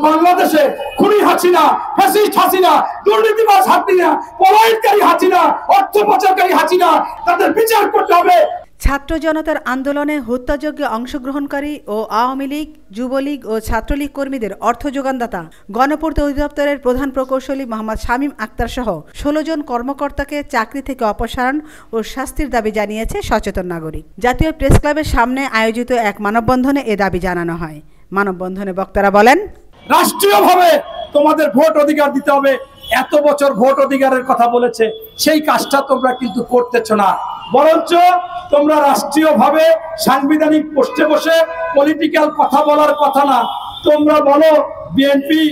বাংলাদেশে খুনি হাসিনা, ফ্যাসিস্ট হাসিনা, দুর্নীতিবাজ হাসিনা, পলায়নকারী হাসিনা, অর্থ পাচারকারী হাসিনা, তাদের বিচার করতে হবে। ছাত্র জনতার আন্দোলনে হত্যাযজ্ঞে অংশগ্রহণকারী ও আওয়ামী লীগ, যুবলীগ ও ছাত্রলীগ কর্মীদের অর্থ যোগানদাতা গণপূর্ত অধিদপ্তরের প্রধান প্রকৌশলী মোহাম্মদ শামীম আক্তার সহ ১৬ জন কর্মকর্তাকে চাকরি থেকে অপসারণ ও শাস্তির দাবি জানিয়েছে সচেতন নাগরিক। জাতীয় প্রেস ক্লাবের সামনে আয়োজিত এক মানববন্ধনে এ দাবি জানানো হয়। মানববন্ধনে বক্তারা বলেন, রাষ্ট্রীয়ভাবে তোমাদের ভোট অধিকার দিতে হবে। এত বছর ভোট অধিকারের কথা বলেছে, সেই কাজটা তোমরা কিন্তু করতেছ না। বরঞ্চ তোমরা রাষ্ট্রীয়ভাবে সাংবিধানিক পোস্টে বসে পলিটিক্যাল কথা বলার কথা না, তোমরা বলো বিএনপি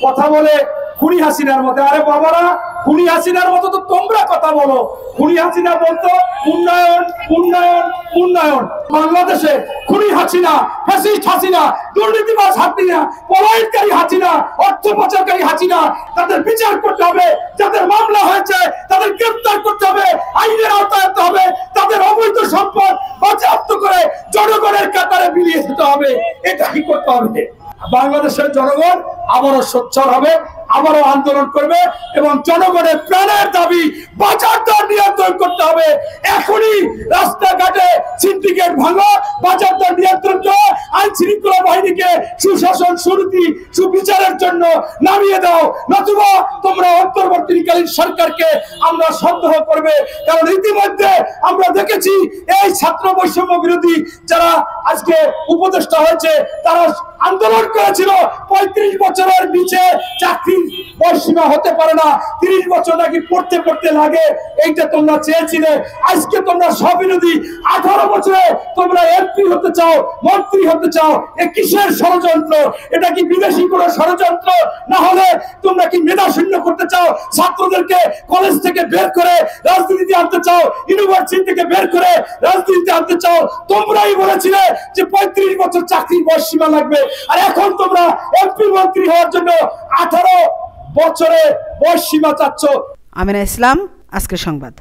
কথা বলে খুনি হাসিনার মতো। আরে বাবারা, খুনি হাসিনার মতো তো তোমরা কথা বলো। খুনি হাসিনা বলতো উন্নয়ন উন্নয়ন উন্নয়ন। বাংলাদেশে খুনি হাসিনা, ফ্যাসিস্ট হাসিনা, দুর্নীতিবাজ হাসিনা, পলায়নকারী হাসিনা, অর্থ পাচারকারী হাসিনা, তাদের বিচার করতে হবে। যাদের মামলা হয়েছে তাদের গ্রেফতার করতে হবে, আইনের আওতায় আনতে হবে। তাদের অবৈধ সম্পদ বাজেয়াপ্ত করে জনগণের কাতারে বিলিয়ে দিতে হবে। এটাই করতে হবে। বাংলাদেশের জনগণ আবারও সোচ্চার হবে, আবারও আন্দোলন করবে এবং জনগণের প্রাণের দাবি বাজার দর নিয়ন্ত্রণ করতে হবে। এখনই রাস্তাঘাটে সিন্ডিকেট ভাঙো, বাজার দর নিয়ন্ত্রণ করো, আইন শৃঙ্খলা বাহিনীকে সুশাসন, সুনীতি, সুবিচারের জন্য নামিয়ে দাও। নতুবা তোমরা অন্তর্বর্তীকালীন সরকারকে আমরা সন্দেহ করবে। কারণ ইতিমধ্যে আমরা দেখেছি এই ছাত্র বৈষম্য বিরোধী যারা আজকে উপদেষ্টা হয়েছে তারা আন্দোলন করেছিল ৩৫ বছরের নিচে চাকরি বয়সীমা হতে পারে না, ৩০ বছর নাকি পড়তে পড়তে লাগে। এইটা তোমরা চেয়েছিলে। আজকে তোমরা স্ববিরোধী 18 বছরে তোমরা এমপি হতে চাও, মন্ত্রী হতে চাও। এ কিসের ষড়যন্ত্র? এটা কি বিদেশি কোনো ষড়যন্ত্র? না হলে তোমরা কি মেধা শূন্য করতে চাও? ছাত্রদেরকে কলেজ থেকে বের করে রাজনীতিতে আনতে চাও, ইউনিভার্সিটি থেকে বের করে রাজনীতিতে আনতে চাও। তোমরাই বলেছিলে যে 35 বছর চাকরির বয়সীমা লাগবে, আর এখন তোমরা এমপি মন্ত্রী হওয়ার জন্য 18 বছরে বয়সীমা চাচ্ছ। আমিনা ইসলাম, আজকের সংবাদ।